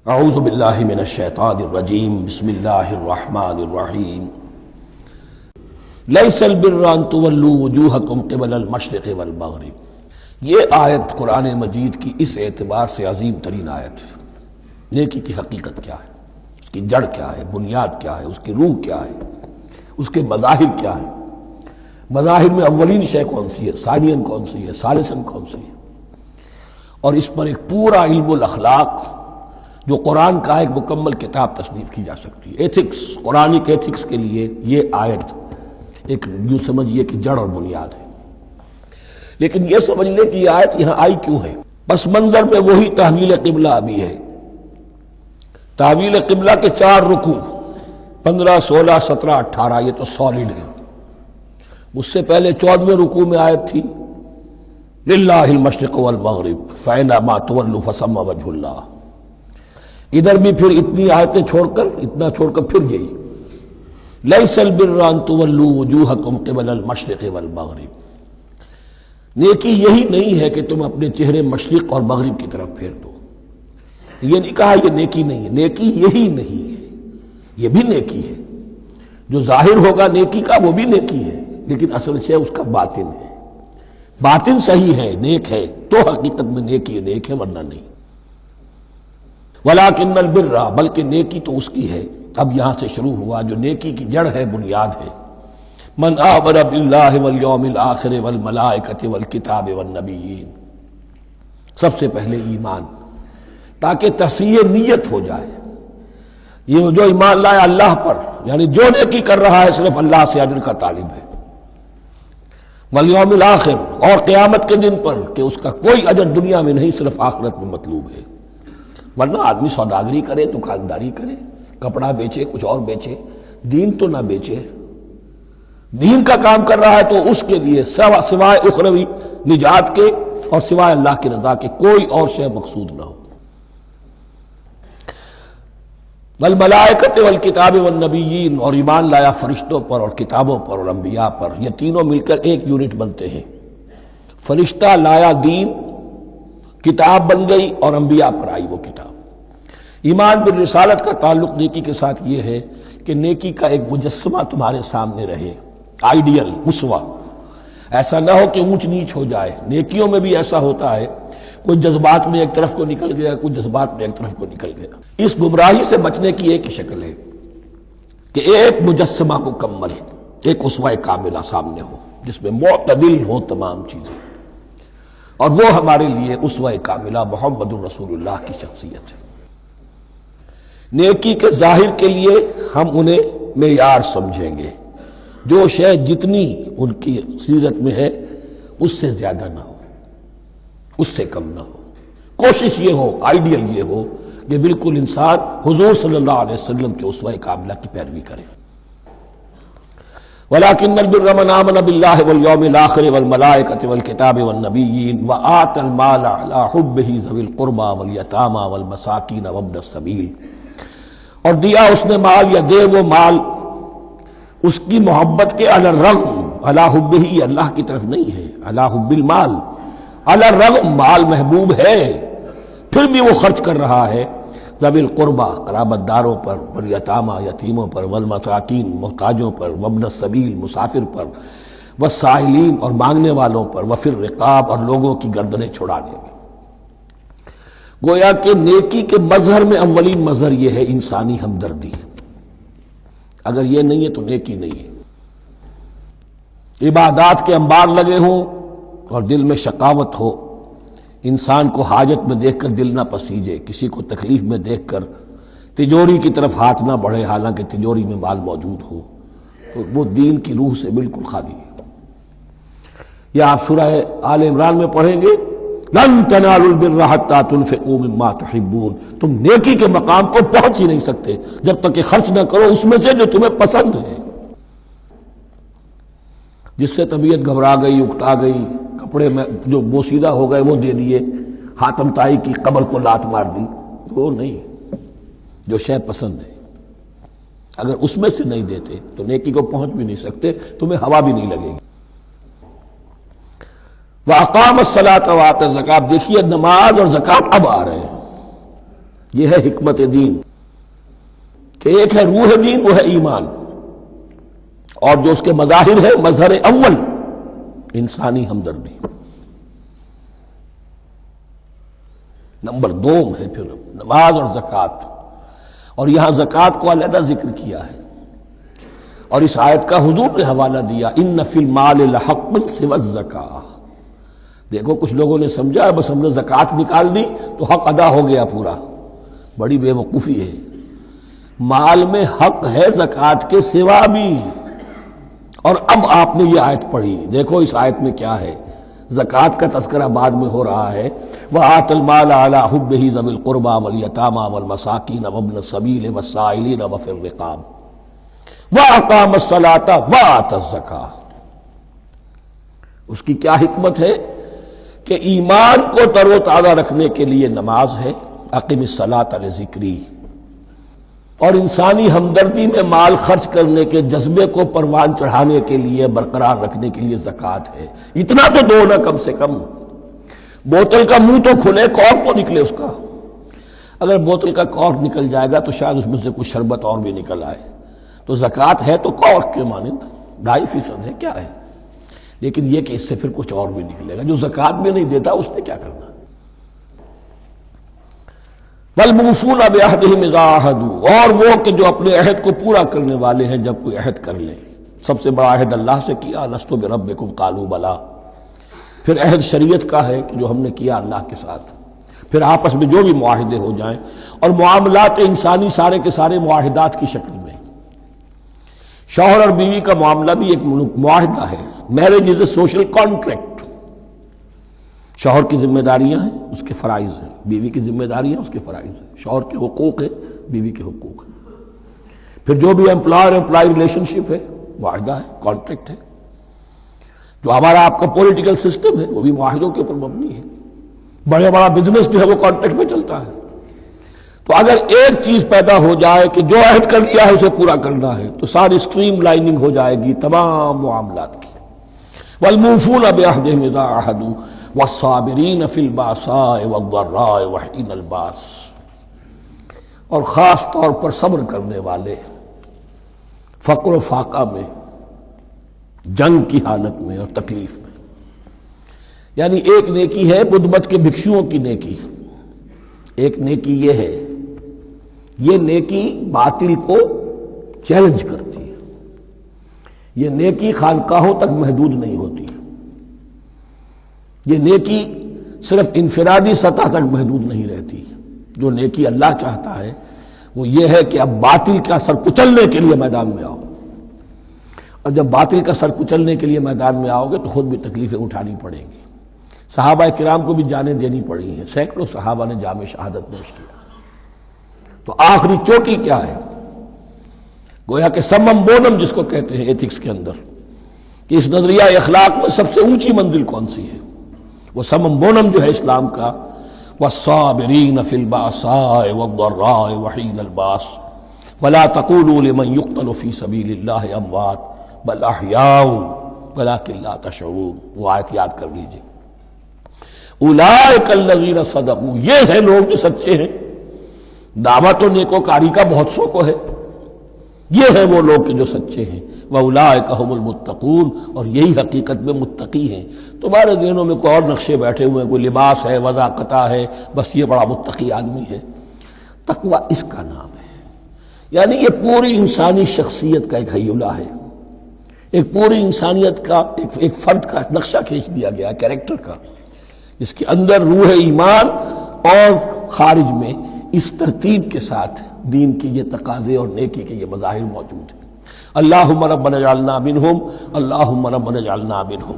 اعوذ باللہ من الشیطان الرجیم بسم اللہ الرحمن الرحیم لیس البر ان تولوا وجوہکم قبل المشرق والمغرب۔ یہ آیت قرآن مجید کی اس اعتبار سے عظیم ترین آیت ہے۔ نیکی کی حقیقت کیا ہے، اس کی جڑ کیا ہے، بنیاد کیا ہے، اس کی روح کیا ہے، اس کے مظاہر کیا ہے، مظاہر میں اولین شے کون سی ہے، ثانین کون سی ہے، ثالثاً کون سی ہے، اور اس پر ایک پورا علم الاخلاق جو قرآن کا ایک مکمل کتاب تصنیف کی جا سکتی ہے۔ ایتھکس، قرآنک ایتھکس کے لیے یہ آیت ایک یوں سمجھیے کہ جڑ اور بنیاد ہے۔ لیکن یہ سمجھ لیں کہ یہ آیت یہاں آئی کیوں ہے۔ پس منظر میں وہی تحویل قبلہ بھی ہے۔ تحویل قبلہ کے 4 رکوع 15، 16، 17، 18 یہ تو سالڈ ہے۔ اس سے پہلے 14ویں رکوع میں آیت تھی للہ المشرق والمغرب فأینما تولوا فثم وجہ اللہ۔ ادھر بھی پھر اتنی آیتیں چھوڑ کر پھر گئی لیس البر ان تولوا وجوہکم قبل المشرق والمغرب۔ نیکی یہی نہیں ہے کہ تم اپنے چہرے مشرق اور مغرب کی طرف پھیر دو۔ یہ نہیں کہا یہ نیکی نہیں ہے، نیکی یہی نہیں ہے، یہ بھی نیکی ہے۔ جو ظاہر ہوگا نیکی کا وہ بھی نیکی ہے، لیکن اصل سے اس کا باطن ہے۔ باطن صحیح ہے، نیک ہے تو حقیقت میں نیکی نیک ہے، ورنہ نہیں۔ وَلَٰكِنَّ الْبِرَّ، بلکہ نیکی تو اس کی ہے۔ اب یہاں سے شروع ہوا جو نیکی کی جڑ ہے، بنیاد ہے۔ مَنْ آمَنَ بِاللَّهِ وَالْيَوْمِ الْآخِرِ وَالْمَلَائِكَةِ وَالْكِتَابِ وَالنَّبِيِّينَ۔ سب سے پہلے ایمان، تاکہ تصحیح نیت ہو جائے۔ یہ جو ایمان لائے اللہ پر، یعنی جو نیکی کر رہا ہے صرف اللہ سے اجر کا طالب ہے۔ وَالْيَوْمِ الْآخِرِ، اور قیامت کے دن پر کہ اس کا کوئی اجر دنیا میں نہیں، صرف آخرت میں مطلوب ہے۔ ورنہ آدمی سوداگری کرے، دکانداری کرے، کپڑا بیچے، کچھ اور بیچے، دین تو نہ بیچے۔ دین کا کام کر رہا ہے تو اس کے لیے سوائے اخروی نجات کے اور سوائے اللہ کی رضا کے کوئی اور شے مقصود نہ ہو۔ والملائکۃ والکتاب والنبیین، اور ایمان لایا فرشتوں پر اور کتابوں پر اور انبیاء پر۔ یہ تینوں مل کر ایک یونٹ بنتے ہیں۔ فرشتہ لایا دین، کتاب بن گئی اور انبیاء پر آئی وہ کتاب۔ ایمان بالرسالت کا تعلق نیکی کے ساتھ یہ ہے کہ نیکی کا ایک مجسمہ تمہارے سامنے رہے، آئیڈیل، اسوہ۔ ایسا نہ ہو کہ اونچ نیچ ہو جائے۔ نیکیوں میں بھی ایسا ہوتا ہے، کوئی جذبات میں ایک طرف کو نکل گیا، کوئی جذبات میں ایک طرف کو نکل گیا۔ اس گمراہی سے بچنے کی ایک ہی شکل ہے کہ ایک مجسمہ مکمل، ایک اسوہ کاملہ سامنے ہو جس میں معتدل ہو تمام چیزیں، اور وہ ہمارے لیے اسوہ کاملہ محمد الرسول اللہ کی شخصیت ہے۔ نیکی کے ظاہر کے لیے ہم انہیں معیار سمجھیں گے، جو شے جتنی ان کی سیرت میں ہے اس سے زیادہ نہ ہو، اس سے کم نہ ہو۔ کوشش یہ ہو، آئیڈیل یہ ہو کہ بالکل انسان حضور صلی اللہ علیہ وسلم کے اسوہ کاملہ کی پیروی کرے۔ وَلَٰكِنَّ الْبِرَّ مَنْ آمَنَ بِاللَّهِ وَالْيَوْمِ الْآخِرِ وَالْمَلَائِكَةِ وَالْكِتَابِ وَالنَّبِيِّينَ وَآتَى الْمَالَ عَلَىٰ حُبِّهِ ذَوِي الْقُرْبَىٰ وَالْيَتَامَىٰ وَالْمَسَاكِينَ وَابْنَ السَّبِيلِ، اور دیا اس نے مال یا دے وہ مال اس کی محبت کے علی الرغم، علی حبہ اللہ کی طرف نہیں ہے، علی حب المال، علی الرغم مال محبوب ہے پھر بھی وہ خرچ کر رہا ہے، ذوی القربہ قرابت داروں پر، والیتامى یتیموں پر، والمساکین محتاجوں پر، وابن السبیل مسافر پر، والسائلین اور مانگنے والوں پر، وفی الرقاب اور لوگوں کی گردنیں چھڑانے میں۔ گویا کہ نیکی کے مظہر میں اولین مظہر یہ ہے انسانی ہمدردی۔ اگر یہ نہیں ہے تو نیکی نہیں ہے۔ عبادات کے انبار لگے ہوں اور دل میں شقاوت ہو، انسان کو حاجت میں دیکھ کر دل نہ پسیجے، کسی کو تکلیف میں دیکھ کر تجوری کی طرف ہاتھ نہ بڑھے حالانکہ تجوری میں مال موجود ہو، تو وہ دین کی روح سے بالکل خالی ہے۔ یا آپ سورہ آل عمران میں پڑھیں گے لن تنالوا البر حتى تنفقوا مما تحبون، تم نیکی کے مقام کو پہنچ ہی نہیں سکتے جب تک کہ خرچ نہ کرو اس میں سے جو تمہیں پسند ہے۔ جس سے طبیعت گھبرا گئی، اکتا گئی، کپڑے میں جو بوسیدہ ہو گئے وہ دے دیے، حاتم طائی کی قبر کو لات مار دی، وہ نہیں، جو شے پسند ہے اگر اس میں سے نہیں دیتے تو نیکی کو پہنچ بھی نہیں سکتے، تمہیں ہوا بھی نہیں لگے گی۔ وَأَقَامَ الصَّلَاةَ وَآتَى الزَّكَاةَ، دیکھیے نماز اور زکوٰۃ اب آ رہے ہیں۔ یہ ہے حکمت دین کہ ایک ہے روح دین، وہ ہے ایمان، اور جو اس کے مظاہر ہے، مظہر اول انسانی ہمدردی، نمبر دو ہے پھر نماز اور زکوٰۃ، اور یہاں زکوٰۃ کو علیحدہ ذکر کیا ہے، اور اس آیت کا حضور نے حوالہ دیا ان فی المال لحق سوى الزکاۃ۔ دیکھو کچھ لوگوں نے سمجھا بس ہم نے زکوٰۃ نکال دی تو حق ادا ہو گیا پورا، بڑی بے وقوفی ہے۔ مال میں حق ہے زکوٰۃ کے سوا بھی، اور اب آپ نے یہ آیت پڑھی، دیکھو اس آیت میں کیا ہے، زکوٰۃ کا تذکرہ بعد میں ہو رہا ہے، وَآتَ الْمَالَ عَلَىٰ حُبِّهِ ذَوِي الْقُرْبَىٰ وَالْيَتَامَىٰ وَالْمَسَاكِينَ وَابْنَ السَّبِيلِ وَالسَّائِلِينَ وَفِي الرِّقَابِ وَأَقَامَ الصَّلَاةَ وَآتَى الزَّكَاةَ۔ اس کی کیا حکمت ہے کہ ایمان کو تر و تازہ رکھنے کے لیے نماز ہے، اقم الصلاۃ لذکری، اور انسانی ہمدردی میں مال خرچ کرنے کے جذبے کو پروان چڑھانے کے لیے، برقرار رکھنے کے لیے زکوٰۃ ہے۔ اتنا تو دو نا کم سے کم، بوتل کا منہ تو کھلے، کارک تو نکلے اس کا۔ اگر بوتل کا کارک نکل جائے گا تو شاید اس میں سے کچھ شربت اور بھی نکل آئے، تو زکوٰۃ ہے تو کارک کے مانند 2.5% ہے، کیا ہے، لیکن یہ کہ اس سے پھر کچھ اور بھی نکلے گا۔ جو زکوٰۃ بھی نہیں دیتا اس نے کیا کرنا۔ وَالْمُوفُونَ بِعَهْدِهِمْ إِذَا عَاهَدُوا، اور وہ کہ جو اپنے عہد کو پورا کرنے والے ہیں جب کوئی عہد کر لیں۔ سب سے بڑا عہد اللہ سے کیا، لَسْتُ بِرَبِّكُمْ قَالُوا بَلَىٰ۔ پھر عہد شریعت کا ہے کہ جو ہم نے کیا اللہ کے ساتھ، پھر آپس میں جو بھی معاہدے ہو جائیں، اور معاملات انسانی سارے کے سارے معاہدات کی شکل میں۔ شوہر اور بیوی کا معاملہ بھی ایک معاہدہ ہے، marriage is a social contract. شوہر کی ذمہ داریاں ہیں، اس کے فرائض ہیں، بیوی کی ذمہ داریاں اس کے فرائض ہیں، شوہر کے حقوق ہیں، بیوی کے حقوق ہیں۔ پھر جو بھی امپلائر امپلائی ریلیشن شپ ہے، معاہدہ ہے، کانٹریکٹ ہے۔ جو ہمارا آپ کا پولیٹیکل سسٹم ہے وہ بھی معاہدوں کے اوپر مبنی ہے، بڑا بزنس جو ہے وہ کانٹریکٹ میں چلتا ہے۔ تو اگر ایک چیز پیدا ہو جائے کہ جو عہد کر لیا ہے اسے پورا کرنا ہے، تو ساری اسٹریم لائننگ ہو جائے گی تمام معاملات کی۔ وَالْمُوفُونَ بِعَهْدِهِمْ إِذَا عَاهَدُوا وَالصَّابِرِينَ فِي الْبَأْسَاءِ وَالضَّرَّاءِ وَحِينَ الْبَأْسِ، اور خاص طور پر صبر کرنے والے فقر و فاقہ میں، جنگ کی حالت میں اور تکلیف میں۔ یعنی ایک نیکی ہے بدھ مت کے بھکشوؤں کی نیکی، ایک نیکی یہ ہے، یہ نیکی باطل کو چیلنج کرتی ہے، یہ نیکی خانقاہوں تک محدود نہیں ہوتی، یہ نیکی صرف انفرادی سطح تک محدود نہیں رہتی۔ جو نیکی اللہ چاہتا ہے وہ یہ ہے کہ اب باطل کا سر کچلنے کے لیے میدان میں آؤ، اور جب باطل کا سر کچلنے کے لیے میدان میں آؤ گے تو خود بھی تکلیفیں اٹھانی پڑیں گی۔ صحابہ کرام کو بھی جانیں دینی پڑی ہیں، سینکڑوں صحابہ نے جام شہادت نوش کیا۔ تو آخری چوٹی کیا ہے؟ گویا کہ سمم بونم جس کو کہتے ہیں ایتھکس کے اندر، کہ اس نظریہ اخلاق میں سب سے اونچی منزل کون سی ہے؟ وہ سمم بونم جو ہے اسلام کا، والصابرین فی البأساء والضراء وحین الباس ولا تقولوا لمن يقتل فی سبیل اللہ اموات بل احیاء ولکن لا تشعرون۔ وہ آیت یاد کر لیجیے، اولئک الذین صدقوا، یہ ہیں لوگ جو سچے ہیں۔ دعوت و نیکوکاری کا بہت سو کو ہے، یہ ہیں وہ لوگ کہ جو سچے ہیں۔ وَأُولَٰئِكَ هُمُ الْمُتَّقُونَ، اور یہی حقیقت میں متقی ہیں۔ تمہارے ذہنوں میں کوئی اور نقشے بیٹھے ہوئے ہیں، کوئی لباس ہے، وضاقتہ ہے، بس یہ بڑا متقی آدمی ہے۔ تقویٰ اس کا نام ہے، یعنی یہ پوری انسانی شخصیت کا ایک حیولہ ہے، ایک پوری انسانیت کا ایک فرد کا نقشہ کھینچ دیا گیا کیریکٹر کا، جس کے اندر روح ایمان اور خارج میں اس ترتیب کے ساتھ دین کی یہ تقاضے اور نیکی کے یہ مظاہر موجود ہیں۔ اللہم ربنا اجعلنا منہم، اللہم ربنا اجعلنا منہم۔